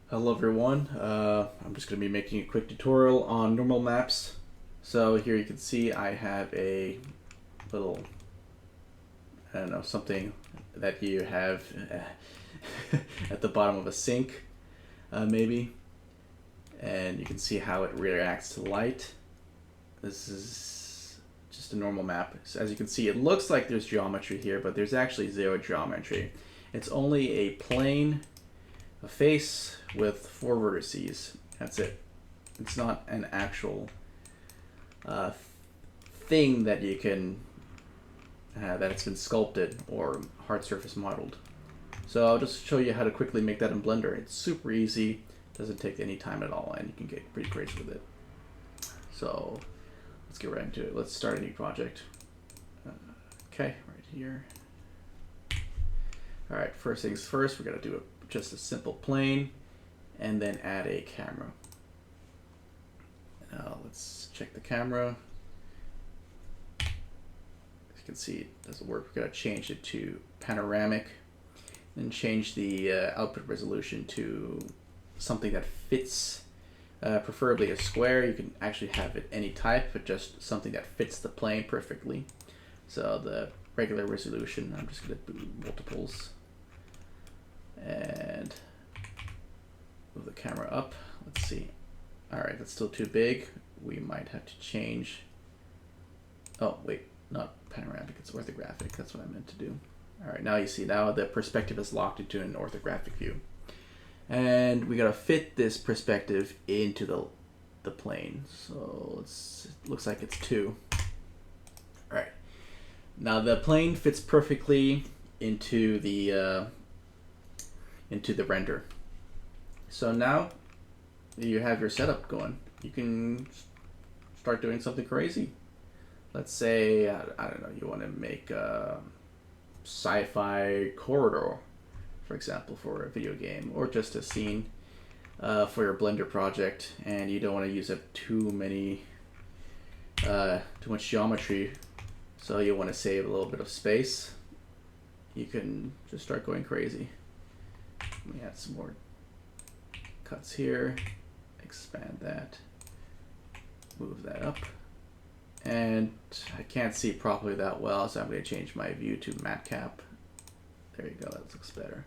Hello everyone, I'm just going to be making a quick tutorial on normal maps. So here you can see I have a little, I don't know, something that you have at the bottom of a sink, maybe. And you can see how it reacts to light. This is just a normal map. So as you can see, it looks like there's geometry here, but there's actually zero geometry. It's only a plane, a face with 4 vertices. That's it. It's not an actual thing that you can that it's been sculpted or hard surface modeled. So I'll just show you how to quickly make that in Blender. It's super easy, doesn't take any time at all, and you can get pretty crazy with it. So let's get right into it. Let's start a new project. Okay, right here. All right, first things first, we're gonna do just a simple plane and then add a camera. Now let's check the camera. As you can see, it doesn't work. We're gonna change it to panoramic and change the output resolution to something that fits, preferably a square. You can actually have it any type, but just something that fits the plane perfectly. So the regular resolution, I'm just gonna do multiples and move the camera up. Let's see. All right, that's still too big. We might have to change. Oh, wait, not panoramic, it's orthographic. That's what I meant to do. All right, now you see, now the perspective is locked into an orthographic view. And we gotta fit this perspective into the plane. So it looks like it's 2. All right, now the plane fits perfectly into the render. So now you have your setup going. You can start doing something crazy. Let's say, I don't know, you want to make a sci-fi corridor, for example, for a video game, or just a scene for your Blender project, and you don't want to use up too much geometry, so you want to save a little bit of space. You can just start going crazy. Let me add some more cuts here, expand that, move that up, and I can't see properly that well, so I'm going to change my view to matcap. There you go, that looks better.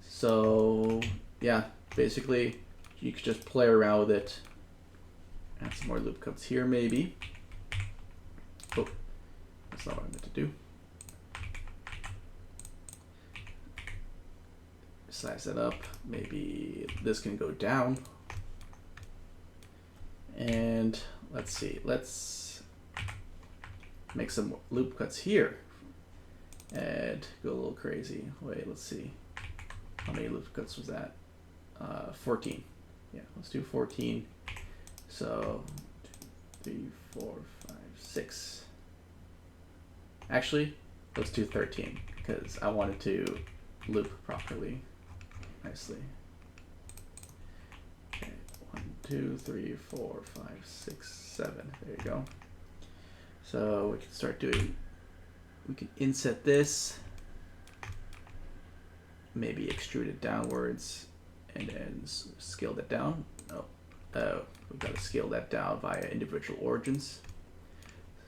So yeah, basically you could just play around with it. Add some more loop cuts here maybe. Oh, that's not what I meant to do. Size that up. Maybe this can go down. And let's see, let's make some loop cuts here and go a little crazy. Wait, let's see. How many loop cuts was that? 14. Yeah, let's do 14. So 2, 3, 4, 5, 6. Actually, let's do 13 because I wanted to loop properly. Nicely. Okay, 1, 2, 3, 4, 5, 6, 7. There you go. So we can start doing, we can inset this, maybe extrude it downwards, and then scale that down. Oh, we've got to scale that down via individual origins.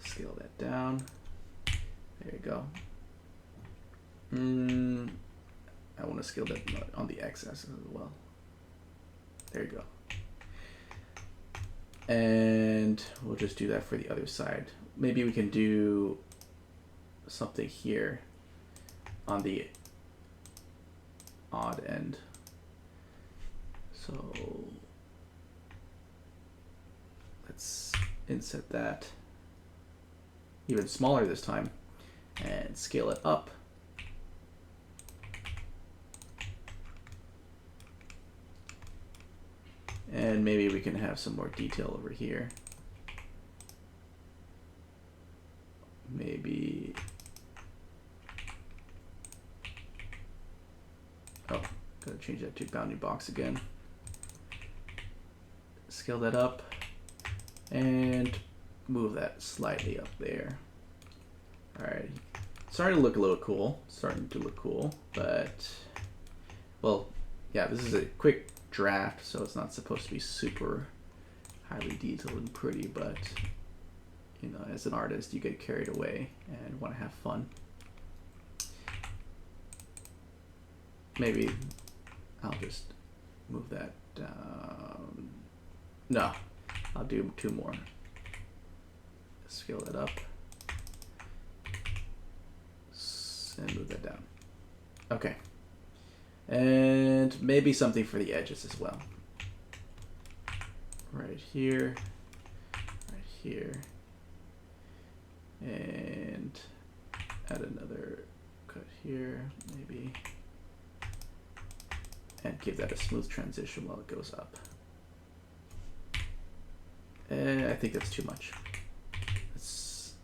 Scale that down. There you go. I want to scale that on the x-axis as well. There you go. And we'll just do that for the other side. Maybe we can do something here on the odd end. So let's inset that even smaller this time and scale it up. And maybe we can have some more detail over here. Maybe, oh, gotta change that to bounding box again. Scale that up and move that slightly up there. All right, starting to look a little cool, but well, yeah, this is a quick draft, so it's not supposed to be super highly detailed and pretty, but you know, as an artist, you get carried away and want to have fun. Maybe I'll just move that down. No, I'll do 2 more. Scale that up and move that down. Okay. And maybe something for the edges as well. Right here, right here, and add another cut here, maybe, and give that a smooth transition while it goes up. And I think that's too much. Let's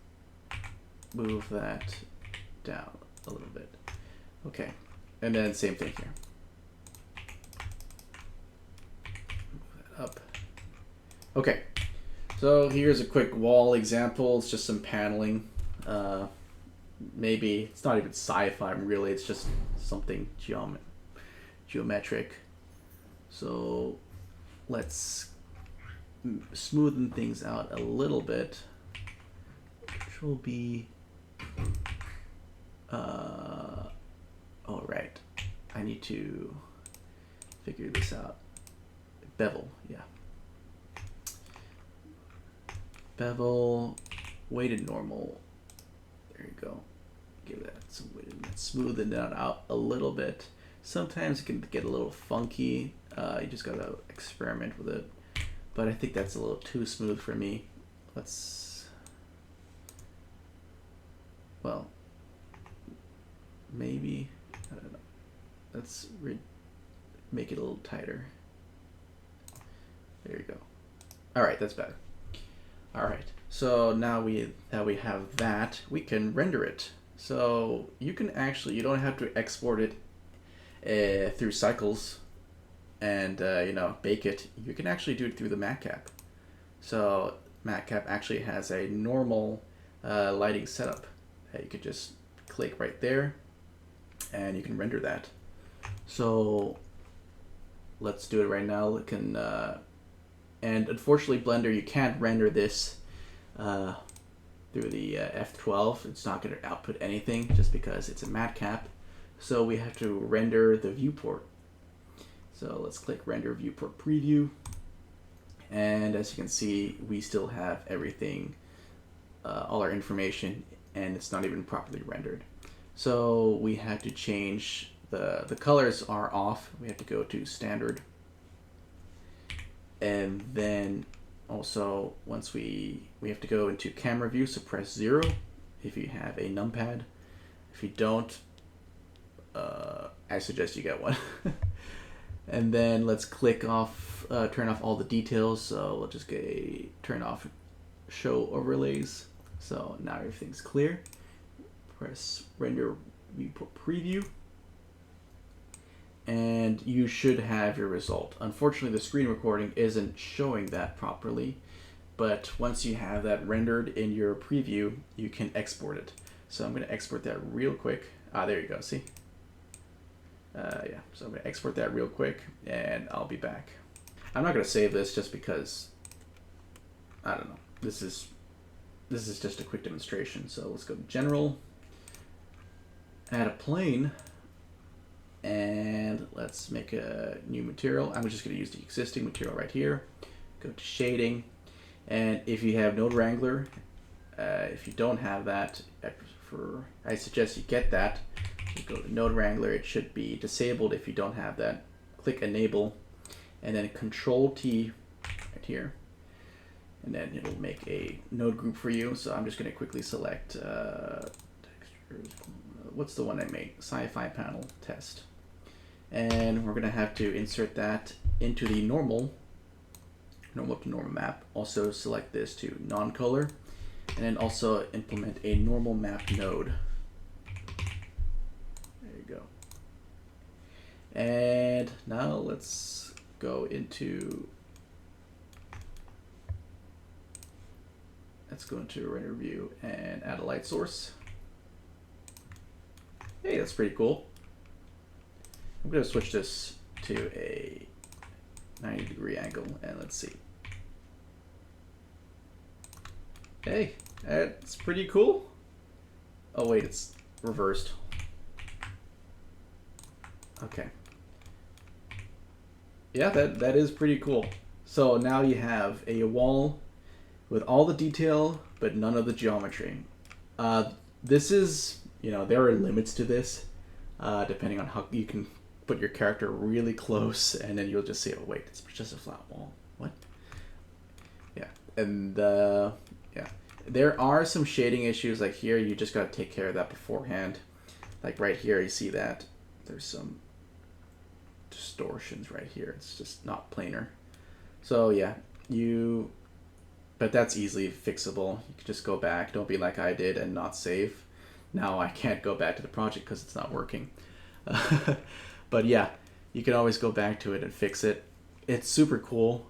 move that down a little bit. Okay, and then same thing here. Move that up. Okay, so here's a quick wall example. It's just some paneling. Maybe it's not even sci-fi really, it's just something geometric. So let's smoothen things out a little bit, which will be all right, I need to figure this out. Bevel, yeah. Bevel, weighted normal. There you go. Give that some weight and smoothen that out a little bit. Sometimes it can get a little funky. You just gotta experiment with it. But I think that's a little too smooth for me. Well, maybe, I don't know. Let's make it a little tighter. There you go. All right, that's better. All right, so now we have that, we can render it. So you can actually, you don't have to export it through cycles and you know, bake it. You can actually do it through the matcap. So matcap actually has a normal lighting setup. You could just click right there and you can render that. So let's do it right now. It can and unfortunately Blender, you can't render this through the F12. It's not going to output anything just because it's a matcap. So we have to render the viewport. So let's click render viewport preview. And as you can see, we still have everything, all our information, and it's not even properly rendered. So we had to change the colors are off. We have to go to standard. And then also once we have to go into camera view, so press 0 if you have a numpad. If you don't, I suggest you get one. And then let's click off, turn off all the details. So we'll just turn off show overlays. So now everything's clear. Press render viewport preview. And you should have your result. Unfortunately, the screen recording isn't showing that properly, but once you have that rendered in your preview, you can export it. So I'm going to export that real quick. There you go, see? Yeah, so I'm going to export that real quick, and I'll be back. I'm not going to save this just because, I don't know, this is just a quick demonstration. So let's go to General, add a plane, and let's make a new material. I'm just going to use the existing material right here. Go to shading, and if you have Node Wrangler, if you don't have that, I suggest you get that. You go to Node Wrangler, it should be disabled if you don't have that. Click enable, and then Control T right here, and then it'll make a node group for you. So I'm just going to quickly select textures. What's the one I made? Sci-fi panel test. And we're going to have to insert that into the normal to normal map. Also select this to non-color, and then also implement a normal map node. There you go. And now let's go into render view and add a light source. Hey, that's pretty cool. I'm going to switch this to a 90-degree angle, and let's see. Hey, that's pretty cool. Oh wait, it's reversed. Okay. Yeah, that is pretty cool. So now you have a wall with all the detail, but none of the geometry. This is, there are limits to this, depending on how you can put your character really close, and then you'll just say, oh wait, it's just a flat wall. What? Yeah, and yeah, there are some shading issues. Like here, you just gotta take care of that beforehand. Like right here, you see that there's some distortions right here. It's just not planar. So yeah, but that's easily fixable. You can just go back. Don't be like I did and not save. Now I can't go back to the project because it's not working. But yeah, you can always go back to it and fix it. It's super cool.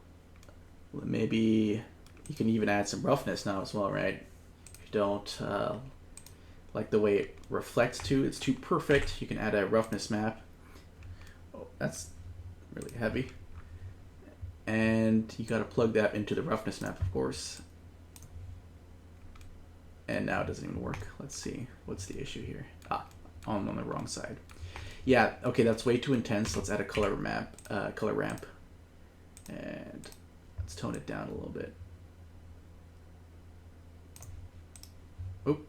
Maybe you can even add some roughness now as well, right? If you don't like the way it reflects it's too perfect, you can add a roughness map. Oh, that's really heavy. And you got to plug that into the roughness map, of course. And now it doesn't even work. Let's see. What's the issue here? I'm on the wrong side. Yeah, okay, that's way too intense. Let's add a color ramp. And let's tone it down a little bit. Oop.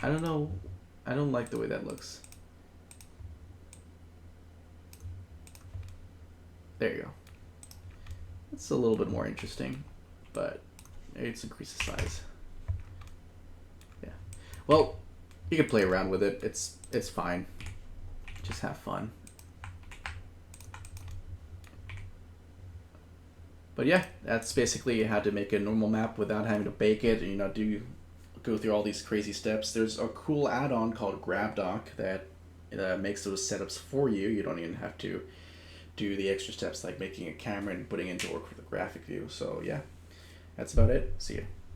I don't know. I don't like the way that looks. There you go. It's a little bit more interesting, but maybe it's increase the size. Yeah. Well, you can play around with it. It's fine. Just have fun. But yeah, that's basically how to make a normal map without having to bake it and go through all these crazy steps. There's a cool add-on called GrabDoc that makes those setups for you. You don't even have to do the extra steps like making a camera and putting into work for the graphic view. So yeah, that's about it. See you.